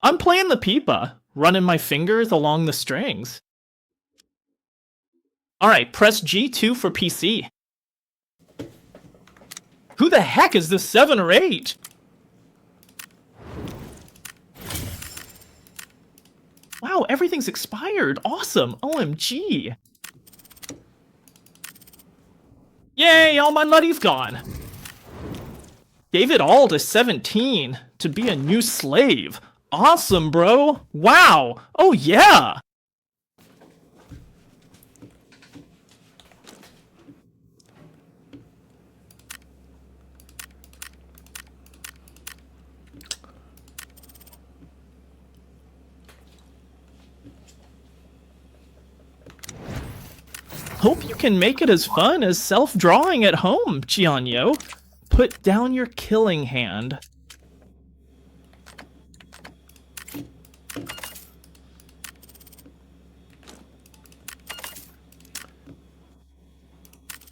I'm playing the pipa, running my fingers along the strings. Alright, press G2 for PC. Who the heck is this 7 or 8? Wow, everything's expired. Awesome. OMG. Yay, all my money's gone. Gave it all to 17 to be a new slave. Awesome, bro. Wow. Oh, yeah. Hope you can make it as fun as self-drawing at home, Chianyo. Put down your killing hand.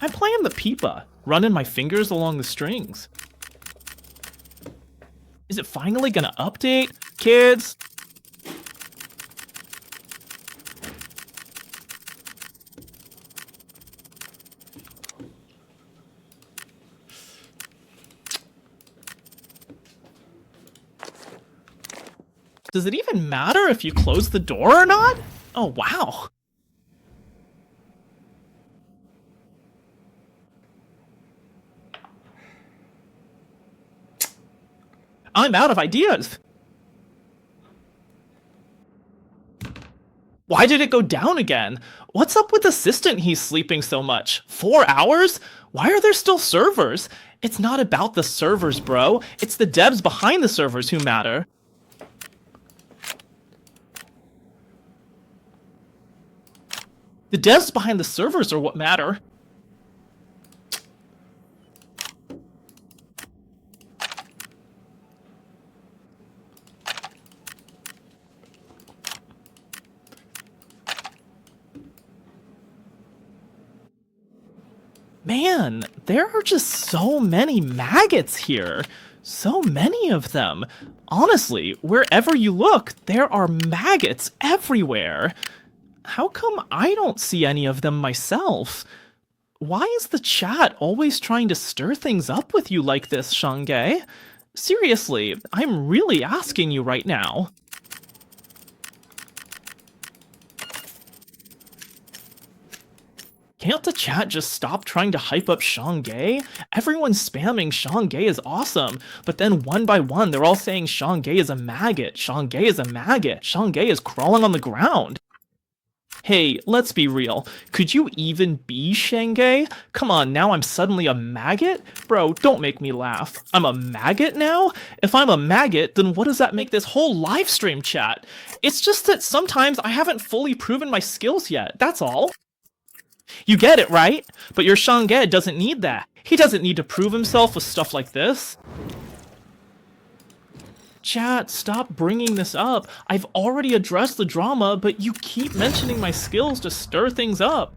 I'm playing the pipa, running my fingers along the strings. Is it finally gonna update, kids? Does it even matter if you close the door or not? Oh, wow. I'm out of ideas. Why did it go down again? What's up with Assistant he's sleeping so much? 4 hours? Why are there still servers? It's not about the servers, bro. It's the devs behind the servers who matter. The devs behind the servers are what matter. Man, there are just so many maggots here. So many of them. Honestly, wherever you look, there are maggots everywhere. How come I don't see any of them myself? Why is the chat always trying to stir things up with you like this, Shange? Seriously, I'm really asking you right now. Can't the chat just stop trying to hype up Shange? Everyone's spamming Shange is awesome, but then one by one they're all saying Shange is a maggot, Shange is a maggot, Shange is crawling on the ground. Hey, let's be real. Could you even be Shange? Come on, now I'm suddenly a maggot? Bro, don't make me laugh. I'm a maggot now? If I'm a maggot, then what does that make this whole live stream chat? It's just that sometimes I haven't fully proven my skills yet, that's all. You get it, right? But your Shange doesn't need that. He doesn't need to prove himself with stuff like this. Chat, stop bringing this up. I've already addressed the drama, but you keep mentioning my skills to stir things up.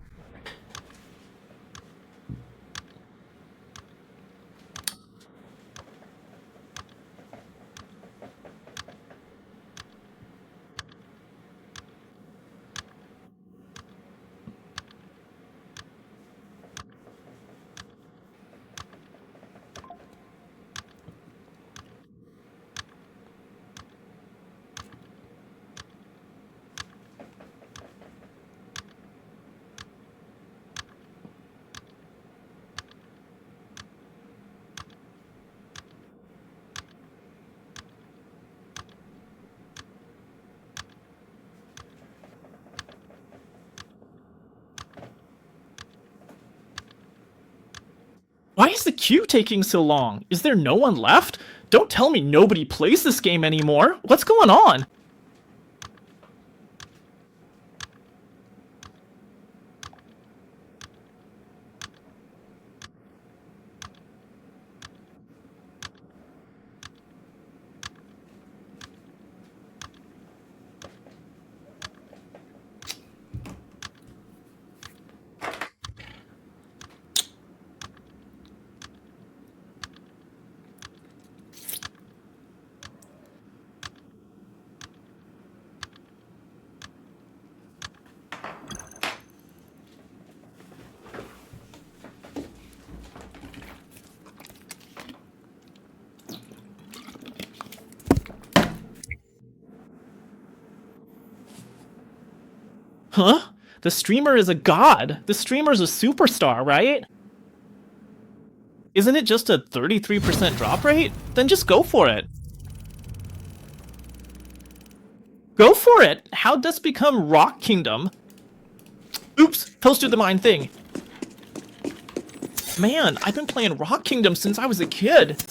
Why is the queue taking so long? Is there no one left? Don't tell me nobody plays this game anymore. What's going on? The streamer is a god. The streamer's a superstar, right? Isn't it just a 33% drop rate? Then just go for it. Go for it! How'd this become Rock Kingdom? Oops, posted the mine thing. Man, I've been playing Rock Kingdom since I was a kid.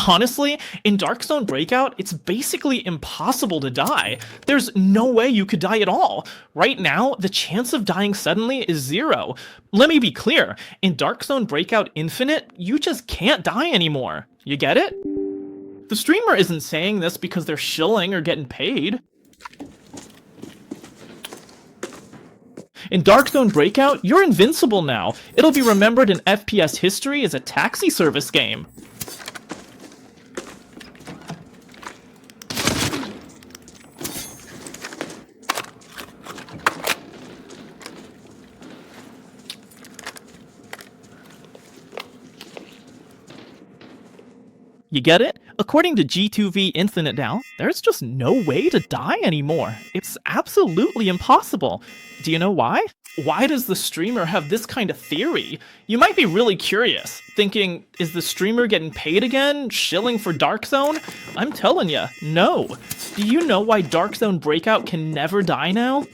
Honestly, in Dark Zone Breakout, it's basically impossible to die. There's no way you could die at all. Right now, the chance of dying suddenly is 0. Let me be clear, in Dark Zone Breakout Infinite, you just can't die anymore. You get it? The streamer isn't saying this because they're shilling or getting paid. In Dark Zone Breakout, you're invincible now. It'll be remembered in FPS history as a taxi service game. You get it? According to G2V Infinite now, there's just no way to die anymore. It's absolutely impossible. Do you know why? Why does the streamer have this kind of theory? You might be really curious, thinking, is the streamer getting paid again, shilling for Dark Zone? I'm telling ya, no. Do you know why Dark Zone Breakout can never die now?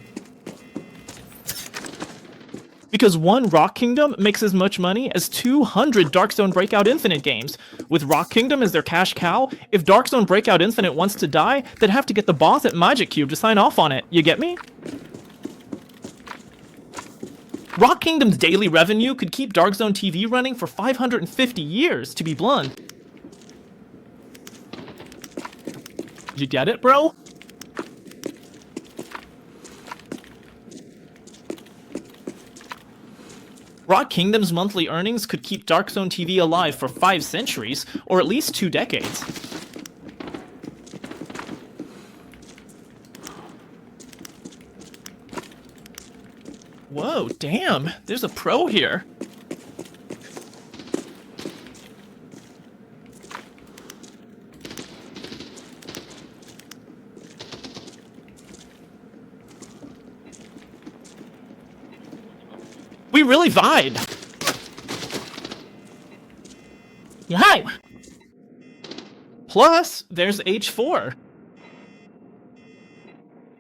Because one Rock Kingdom makes as much money as 200 Dark Zone Breakout Infinite games. With Rock Kingdom as their cash cow, if Dark Zone Breakout Infinite wants to die, they'd have to get the boss at Magic Cube to sign off on it. You get me? Rock Kingdom's daily revenue could keep Dark Zone TV running for 550 years, to be blunt. Did you get it, bro? Rock Kingdom's monthly earnings could keep Dark Zone TV alive for 5 centuries, or at least 2 decades. Whoa, damn, there's a pro here. We really vied. Yeah. Plus, there's H4.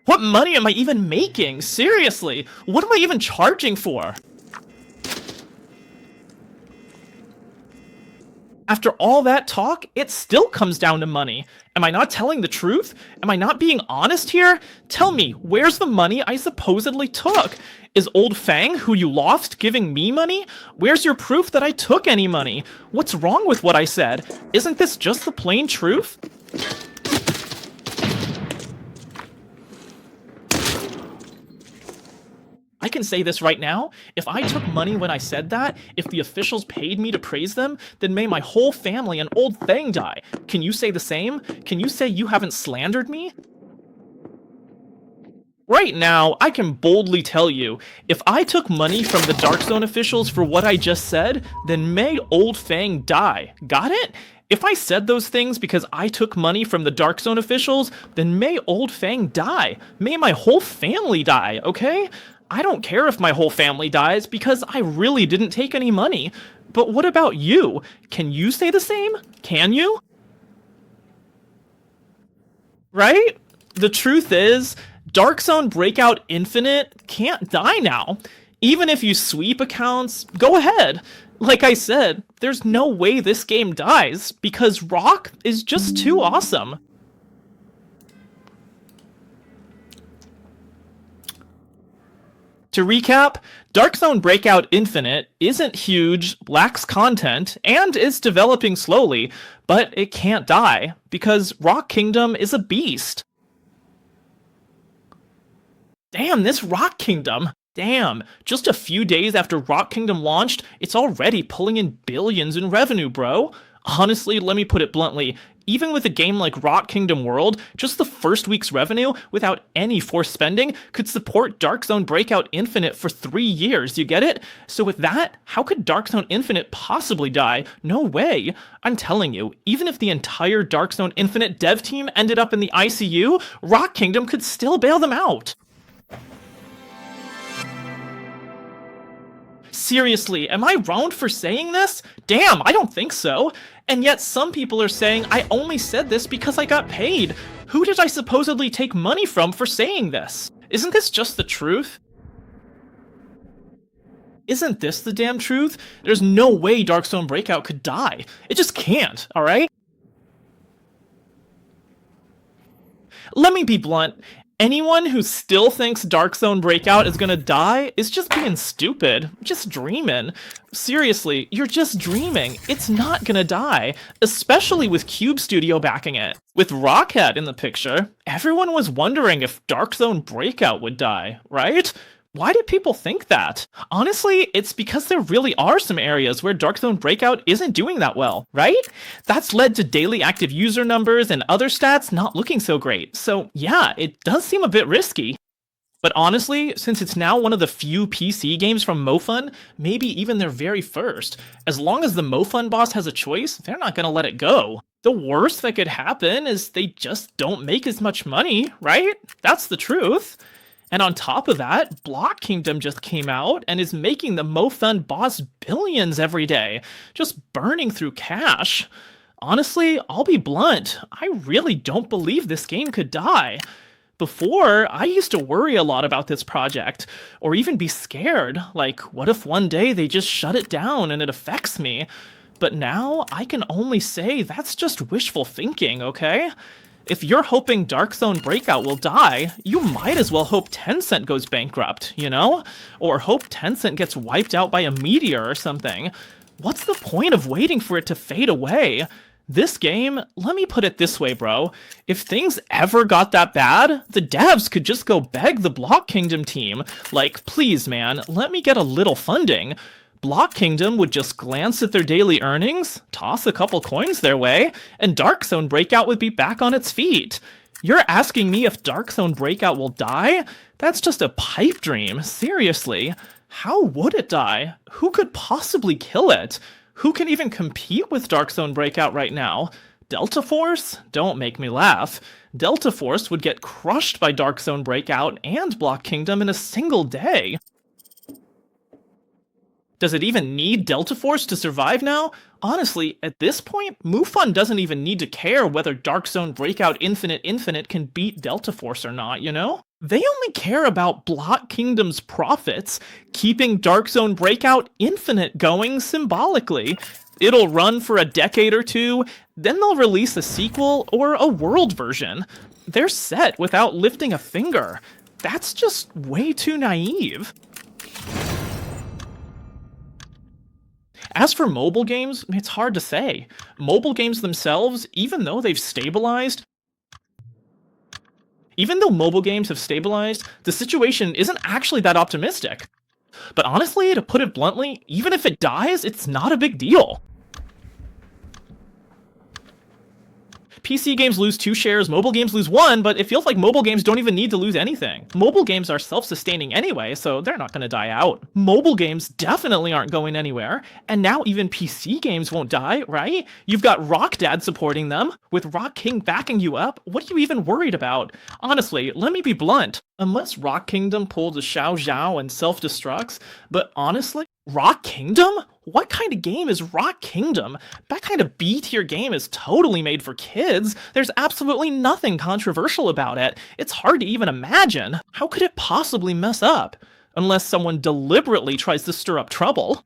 What money am I even making? Seriously, what am I even charging for? After all that talk, it still comes down to money. Am I not telling the truth? Am I not being honest here? Tell me, where's the money I supposedly took? Is Old Fang, who you lost, giving me money? Where's your proof that I took any money? What's wrong with what I said? Isn't this just the plain truth? I can say this right now, if I took money when I said that, if the officials paid me to praise them, then may my whole family and Old Fang die. Can you say the same? Can you say you haven't slandered me? Right now, I can boldly tell you, if I took money from the Dark Zone officials for what I just said, then may Old Fang die. Got it? If I said those things because I took money from the Dark Zone officials, then may Old Fang die. May my whole family die, okay? I don't care if my whole family dies because I really didn't take any money. But what about you? Can you say the same? Can you? Right? The truth is, Dark Zone Breakout Infinite can't die now. Even if you sweep accounts, go ahead. Like I said, there's no way this game dies because Rock is just too awesome. To recap, Dark Zone Breakout Infinite isn't huge, lacks content, and is developing slowly, but it can't die, because Rock Kingdom is a beast. Damn, this Rock Kingdom! Damn, just a few days after Rock Kingdom launched, it's already pulling in billions in revenue, bro. Honestly, let me put it bluntly, Even with a game like Rock Kingdom World, just the first week's revenue, without any forced spending, could support Dark Zone Breakout Infinite for 3 years, you get it? So with that, how could Dark Zone Infinite possibly die? No way. I'm telling you, even if the entire Dark Zone Infinite dev team ended up in the ICU, Rock Kingdom could still bail them out. Seriously, am I wrong for saying this? Damn, I don't think so. And yet some people are saying I only said this because I got paid. Who did I supposedly take money from for saying this? Isn't this just the truth? Isn't this the damn truth? There's no way Dark Zone Breakout could die. It just can't, alright? Let me be blunt. Anyone who still thinks Dark Zone Breakout is gonna die is just being stupid. Just dreaming. Seriously, you're just dreaming. It's not gonna die. Especially with Cube Studio backing it. With Rockhead in the picture, everyone was wondering if Dark Zone Breakout would die, right? Why did people think that? Honestly, it's because there really are some areas where Dark Zone Breakout isn't doing that well, right? That's led to daily active user numbers and other stats not looking so great. So yeah, it does seem a bit risky. But honestly, since it's now one of the few PC games from MoFun, maybe even their very first, as long as the MoFun boss has a choice, they're not gonna let it go. The worst that could happen is they just don't make as much money, right? That's the truth. And on top of that, Block Kingdom just came out and is making the MoFun boss billions every day, just burning through cash. Honestly, I'll be blunt, I really don't believe this game could die. Before, I used to worry a lot about this project, or even be scared, like what if one day they just shut it down and it affects me? But now, I can only say that's just wishful thinking, okay? If you're hoping Dark Zone Breakout will die, you might as well hope Tencent goes bankrupt, you know? Or hope Tencent gets wiped out by a meteor or something. What's the point of waiting for it to fade away? This game, let me put it this way, bro. If things ever got that bad, the devs could just go beg the Block Kingdom team, like, please man, let me get a little funding. Block Kingdom would just glance at their daily earnings, toss a couple coins their way, and Dark Zone Breakout would be back on its feet. You're asking me if Dark Zone Breakout will die? That's just a pipe dream, seriously. How would it die? Who could possibly kill it? Who can even compete with Dark Zone Breakout right now? Delta Force? Don't make me laugh. Delta Force would get crushed by Dark Zone Breakout and Block Kingdom in a single day. Does it even need Delta Force to survive now? Honestly, at this point, MoFun doesn't even need to care whether Dark Zone Breakout Infinite can beat Delta Force or not, you know? They only care about Block Kingdom's profits, keeping Dark Zone Breakout Infinite going symbolically. It'll run for a decade or two, then they'll release a sequel or a world version. They're set without lifting a finger. That's just way too naive. As for mobile games, it's hard to say. Mobile games themselves, even though mobile games have stabilized, the situation isn't actually that optimistic. But honestly, to put it bluntly, even if it dies, it's not a big deal. PC games lose 2 shares, mobile games lose 1, but it feels like mobile games don't even need to lose anything. Mobile games are self-sustaining anyway, so they're not gonna die out. Mobile games definitely aren't going anywhere, and now even PC games won't die, right? You've got Rock Dad supporting them. With Rock King backing you up, what are you even worried about? Honestly, let me be blunt. Unless Rock Kingdom pulls a Xiao Zhao and self-destructs, but honestly, Rock Kingdom? What kind of game is Rock Kingdom? That kind of B-tier game is totally made for kids. There's absolutely nothing controversial about it. It's hard to even imagine. How could it possibly mess up? Unless someone deliberately tries to stir up trouble.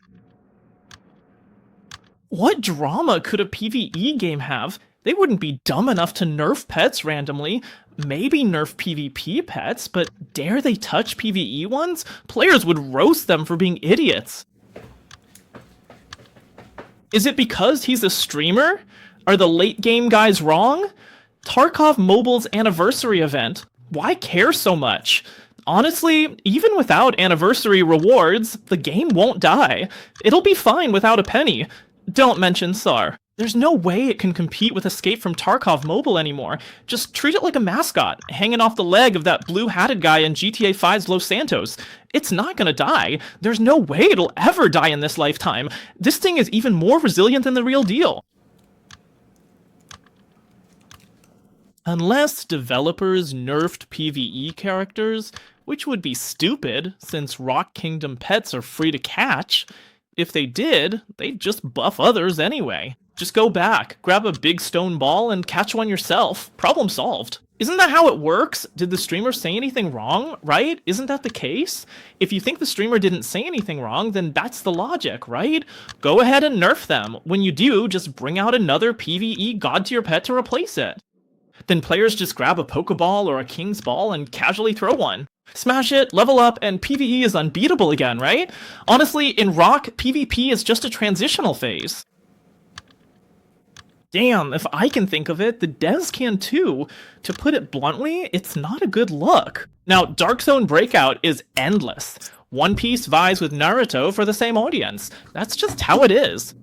What drama could a PvE game have? They wouldn't be dumb enough to nerf pets randomly. Maybe nerf PvP pets, but dare they touch PvE ones? Players would roast them for being idiots. Is it because he's a streamer? Are the late game guys wrong? Tarkov Mobile's anniversary event. Why care so much? Honestly, even without anniversary rewards, the game won't die. It'll be fine without a penny. Don't mention SAR. There's no way it can compete with Escape from Tarkov Mobile anymore. Just treat it like a mascot, hanging off the leg of that blue-hatted guy in GTA 5's Los Santos. It's not gonna die. There's no way it'll ever die in this lifetime. This thing is even more resilient than the real deal. Unless developers nerfed PvE characters, which would be stupid, since Rock Kingdom pets are free to catch. If they did, they'd just buff others anyway. Just go back, grab a big stone ball, and catch one yourself. Problem solved. Isn't that how it works? Did the streamer say anything wrong, right? Isn't that the case? If you think the streamer didn't say anything wrong, then that's the logic, right? Go ahead and nerf them. When you do, just bring out another PvE god tier pet to replace it. Then players just grab a Pokeball or a King's Ball and casually throw one. Smash it, level up, and PvE is unbeatable again, right? Honestly, in Rock, PvP is just a transitional phase. Damn, if I can think of it, the devs can too. To put it bluntly, it's not a good look. Now, Dark Zone Breakout is endless. One Piece vies with Naruto for the same audience. That's just how it is.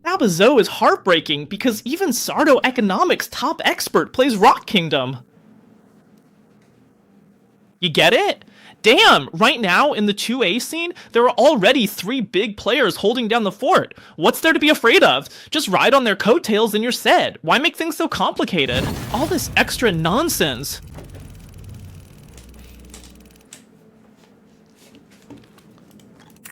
Abazo is heartbreaking because even Sardo Economics' top expert plays Rock Kingdom. You get it? Damn, right now in the 2A scene, there are already 3 big players holding down the fort. What's there to be afraid of? Just ride on their coattails and you're set. Why make things so complicated? All this extra nonsense.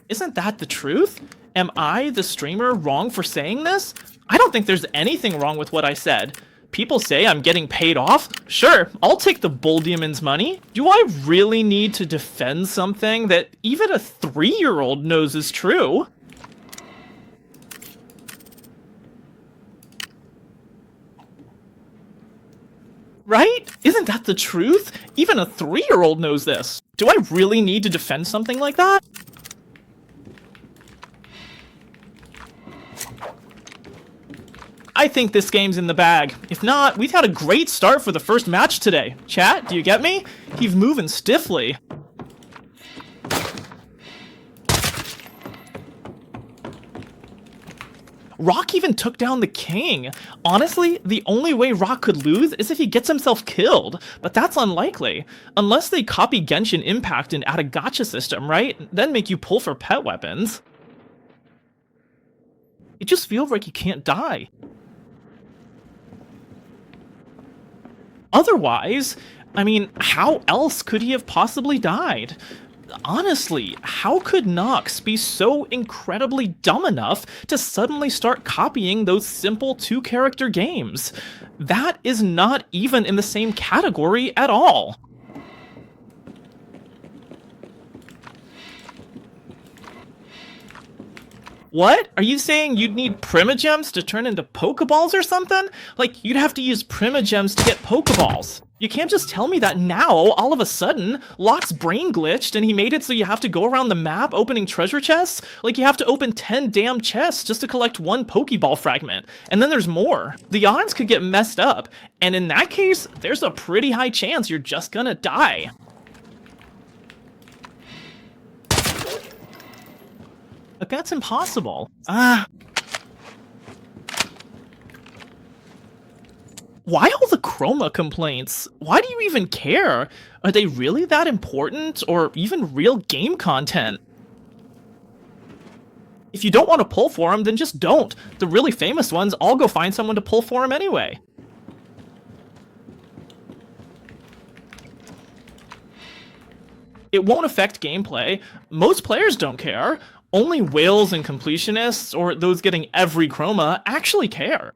Isn't that the truth? Am I, the streamer, wrong for saying this? I don't think there's anything wrong with what I said. People say I'm getting paid off. Sure, I'll take the Bull Demon's money. Do I really need to defend something that even a 3-year-old knows is true? Right? Isn't that the truth? Even a 3-year-old knows this. Do I really need to defend something like that? I think this game's in the bag. If not, we've had a great start for the first match today. Chat, do you get me? He's moving stiffly. Rock even took down the king. Honestly, the only way Rock could lose is if he gets himself killed, but that's unlikely. Unless they copy Genshin Impact and add a gacha system, right? Then make you pull for pet weapons. It just feels like he can't die. Otherwise, I mean, how else could he have possibly died? Honestly, how could Nox be so incredibly dumb enough to suddenly start copying those simple 2-character games? That is not even in the same category at all. What? Are you saying you'd need Primogems to turn into Pokeballs or something? Like, you'd have to use Primogems to get Pokeballs. You can't just tell me that now, all of a sudden. Locke's brain glitched and he made it so you have to go around the map opening treasure chests? Like, you have to open 10 damn chests just to collect 1 Pokeball fragment. And then there's more. The odds could get messed up. And in that case, there's a pretty high chance you're just gonna die. But that's impossible. Why all the chroma complaints? Why do you even care? Are they really that important, or even real game content? If you don't want to pull for them, then just don't. The really famous ones, I'll go find someone to pull for them anyway. It won't affect gameplay. Most players don't care. Only whales and completionists, or those getting every chroma, actually care.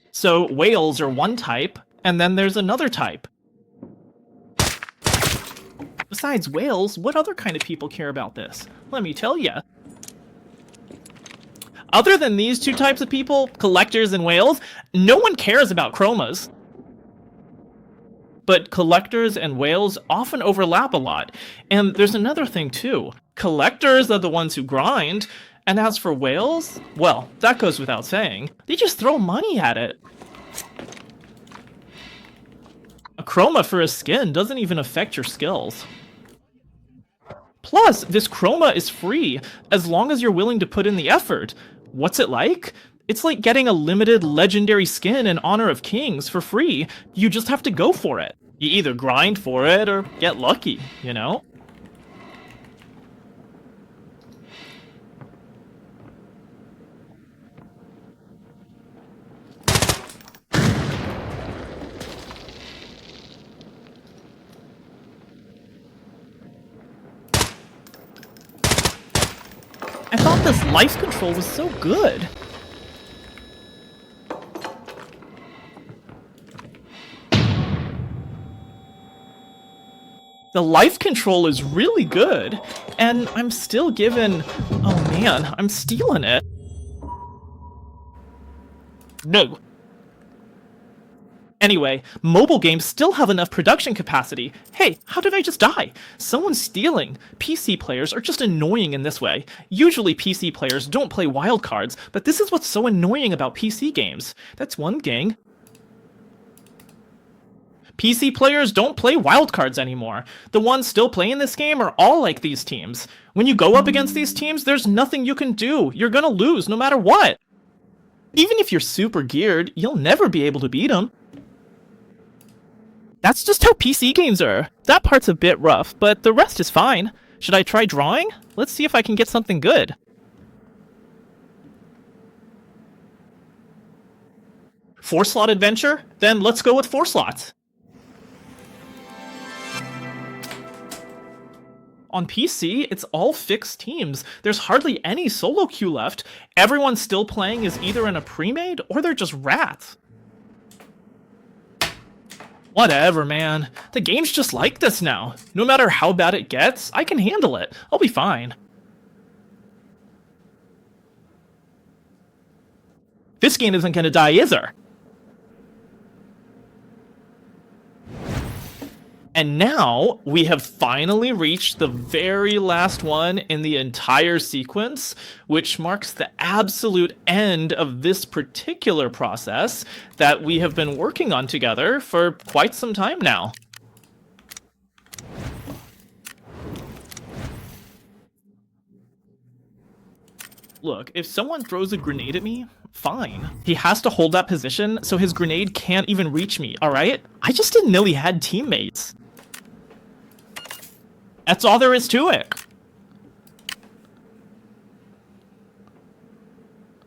So whales are one type, and then there's another type. Besides whales, what other kind of people care about this? Let me tell ya. Other than these 2 types of people, collectors and whales, no one cares about chromas. But collectors and whales often overlap a lot. And there's another thing too. Collectors are the ones who grind, and as for whales, well, that goes without saying. They just throw money at it. A chroma for a skin doesn't even affect your skills. Plus, this chroma is free, as long as you're willing to put in the effort. What's it like? It's like getting a limited legendary skin in Honor of Kings for free. You just have to go for it. You either grind for it or get lucky, you know? I thought this life control was so good. The life control is really good, and I'm still given... Oh man, I'm stealing it. No. Anyway, mobile games still have enough production capacity. Hey, how did I just die? Someone's stealing. PC players are just annoying in this way. Usually PC players don't play wildcards, but this is what's so annoying about PC games. That's one gang. PC players don't play wildcards anymore. The ones still playing this game are all like these teams. When you go up against these teams, there's nothing you can do. You're gonna lose no matter what. Even if you're super geared, you'll never be able to beat them. That's just how PC games are. That part's a bit rough, but the rest is fine. Should I try drawing? Let's see if I can get something good. Four-slot adventure? Then let's go with 4 slots. On PC, it's all fixed teams. There's hardly any solo queue left. Everyone still playing is either in a pre-made or they're just rats. Whatever, man. The game's just like this now. No matter how bad it gets, I can handle it. I'll be fine. This game isn't gonna die either. And now, we have finally reached the very last one in the entire sequence, which marks the absolute end of this particular process that we have been working on together for quite some time now. Look, if someone throws a grenade at me, fine. He has to hold that position so his grenade can't even reach me, alright? I just didn't know he had teammates. That's all there is to it.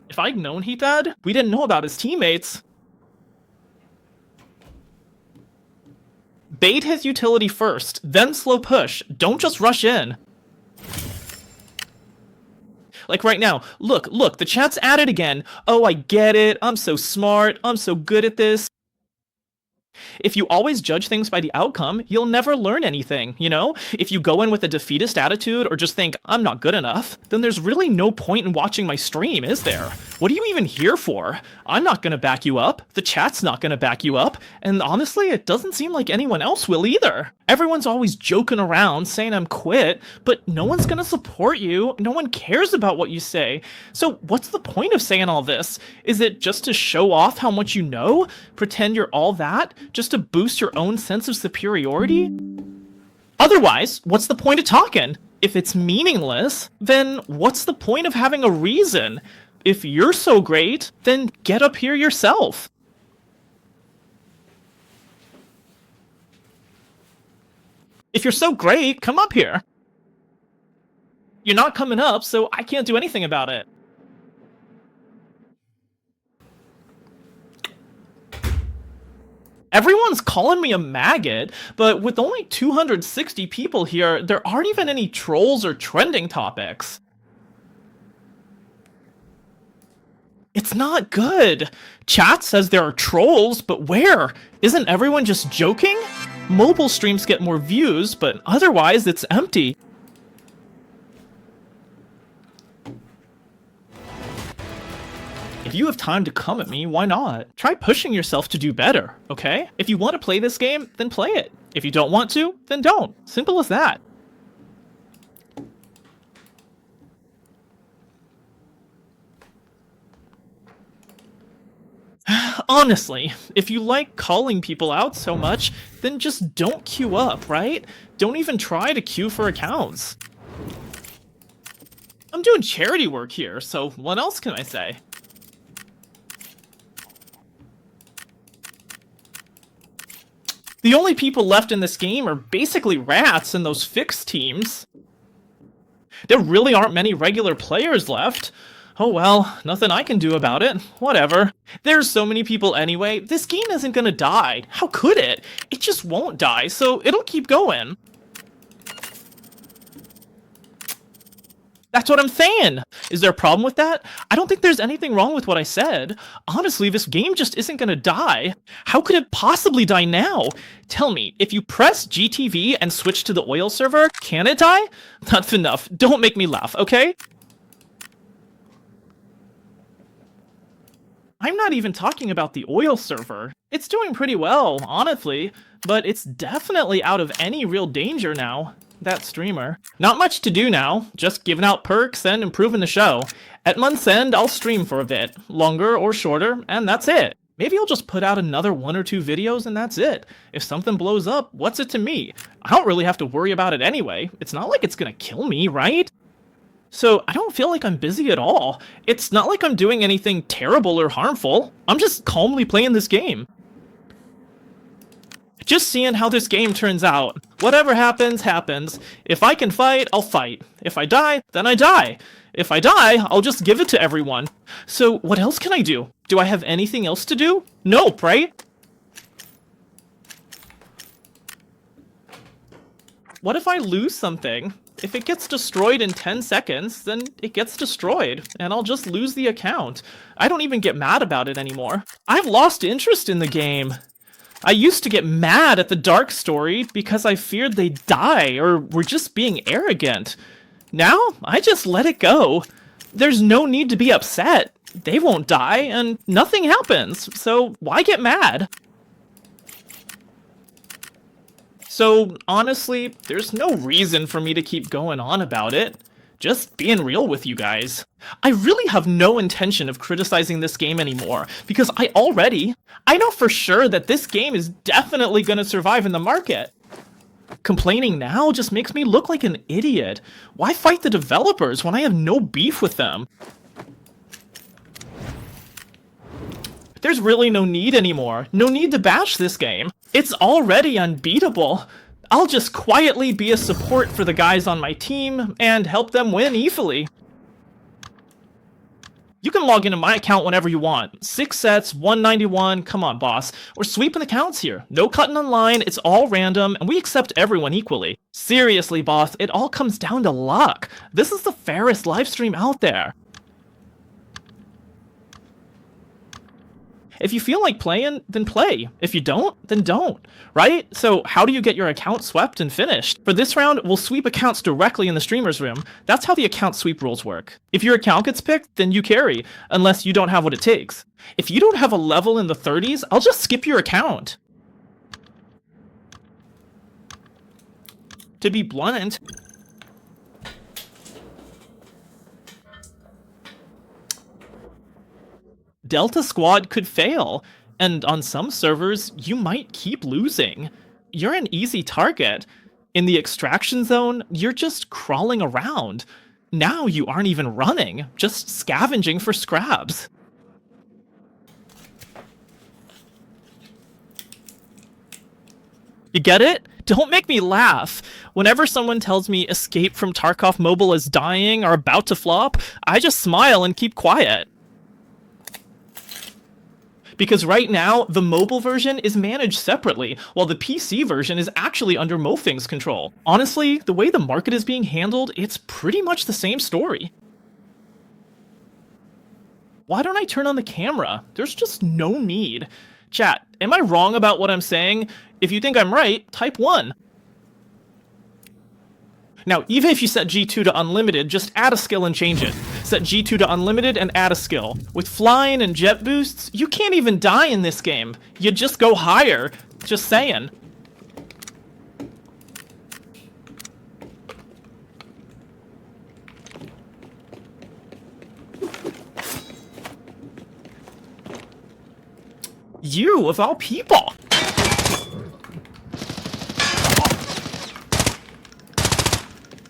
If I'd known he did, we didn't know about his teammates. Bait his utility first, then slow push. Don't just rush in. Like right now, look, the chat's at it again. Oh, I get it. I'm so smart. I'm so good at this. If you always judge things by the outcome, you'll never learn anything, you know? If you go in with a defeatist attitude or just think, I'm not good enough, then there's really no point in watching my stream, is there? What are you even here for? I'm not gonna back you up, the chat's not gonna back you up, and honestly, it doesn't seem like anyone else will either. Everyone's always joking around, saying I'm quit, but no one's gonna support you, no one cares about what you say. So what's the point of saying all this? Is it just to show off how much you know? Pretend you're all that? Just to boost your own sense of superiority? Otherwise, what's the point of talking? If it's meaningless, then what's the point of having a reason? If you're so great, then get up here yourself. If you're so great, come up here. You're not coming up, so I can't do anything about it. Everyone's calling me a maggot, but with only 260 people here, there aren't even any trolls or trending topics. It's not good. Chat says there are trolls, but where? Isn't everyone just joking? Mobile streams get more views, but otherwise it's empty. If you have time to come at me, why not? Try pushing yourself to do better, okay? If you want to play this game, then play it. If you don't want to, then don't. Simple as that. Honestly, if you like calling people out so much, then just don't queue up, right? Don't even try to queue for accounts. I'm doing charity work here, so what else can I say? The only people left in this game are basically rats and those fixed teams. There really aren't many regular players left. Oh well, nothing I can do about it. Whatever. There's so many people anyway, this game isn't gonna die. How could it? It just won't die, so it'll keep going. That's what I'm saying! Is there a problem with that? I don't think there's anything wrong with what I said. Honestly, this game just isn't gonna die. How could it possibly die now? Tell me, if you press GTV and switch to the oil server, can it die? That's enough. Don't make me laugh, okay? I'm not even talking about the oil server. It's doing pretty well, honestly, but it's definitely out of any real danger now. That streamer. Not much to do now, just giving out perks and improving the show. At month's end, I'll stream for a bit, longer or shorter, and that's it. Maybe I'll just put out another 1 or 2 videos and that's it. If something blows up, what's it to me? I don't really have to worry about it anyway. It's not like it's gonna kill me, right? So I don't feel like I'm busy at all. It's not like I'm doing anything terrible or harmful. I'm just calmly playing this game. Just seeing how this game turns out. Whatever happens, happens. If I can fight, I'll fight. If I die, then I die. If I die, I'll just give it to everyone. So what else can I do? Do I have anything else to do? Nope, right? What if I lose something? If it gets destroyed in 10 seconds, then it gets destroyed, and I'll just lose the account. I don't even get mad about it anymore. I've lost interest in the game. I used to get mad at the Dark story because I feared they'd die or were just being arrogant. Now, I just let it go. There's no need to be upset. They won't die, and nothing happens, so why get mad? So, honestly, there's no reason for me to keep going on about it. Just being real with you guys. I really have no intention of criticizing this game anymore, because I know for sure that this game is definitely gonna survive in the market. Complaining now just makes me look like an idiot. Why fight the developers when I have no beef with them? There's really no need anymore. No need to bash this game. It's already unbeatable. I'll just quietly be a support for the guys on my team and help them win easily. You can log into my account whenever you want. 6 sets, 191, come on boss. We're sweeping the counts here. No cutting online, it's all random, and we accept everyone equally. Seriously boss, it all comes down to luck. This is the fairest livestream out there. If you feel like playing, then play. If you don't, then don't, right? So how do you get your account swept and finished? For this round, we'll sweep accounts directly in the streamer's room. That's how the account sweep rules work. If your account gets picked, then you carry, unless you don't have what it takes. If you don't have a level in the 30s, I'll just skip your account. To be blunt, Delta Squad could fail, and on some servers, you might keep losing. You're an easy target. In the extraction zone, you're just crawling around. Now you aren't even running, just scavenging for scraps. You get it? Don't make me laugh. Whenever someone tells me Escape from Tarkov Mobile is dying or about to flop, I just smile and keep quiet. Because right now, the mobile version is managed separately, while the PC version is actually under Mofing's control. Honestly, the way the market is being handled, it's pretty much the same story. Why don't I turn on the camera? There's just no need. Chat, am I wrong about what I'm saying? If you think I'm right, type 1. Now, even if you set G2 to unlimited, just add a skill and change it. Set G2 to unlimited and add a skill. With flying and jet boosts, you can't even die in this game. You just go higher. Just saying. You, of all people!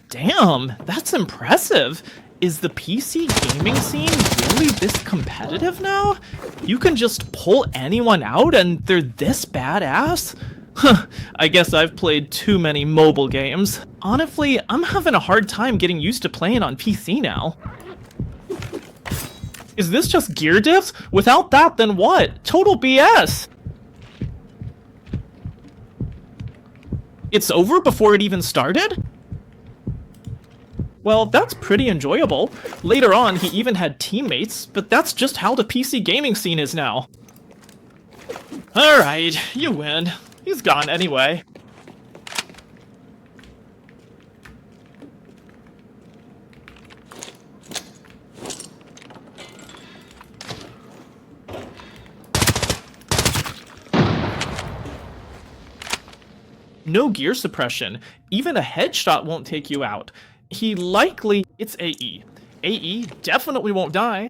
Damn, that's impressive. Is the PC gaming scene really this competitive now? You can just pull anyone out and they're this badass? Huh, I guess I've played too many mobile games. Honestly, I'm having a hard time getting used to playing on PC now. Is this just gear diffs? Without that, then what? Total BS! It's over before it even started? Well, that's pretty enjoyable. Later on, he even had teammates, but that's just how the PC gaming scene is now. Alright, you win. He's gone anyway. No gear suppression. Even a headshot won't take you out. It's AE. AE definitely won't die.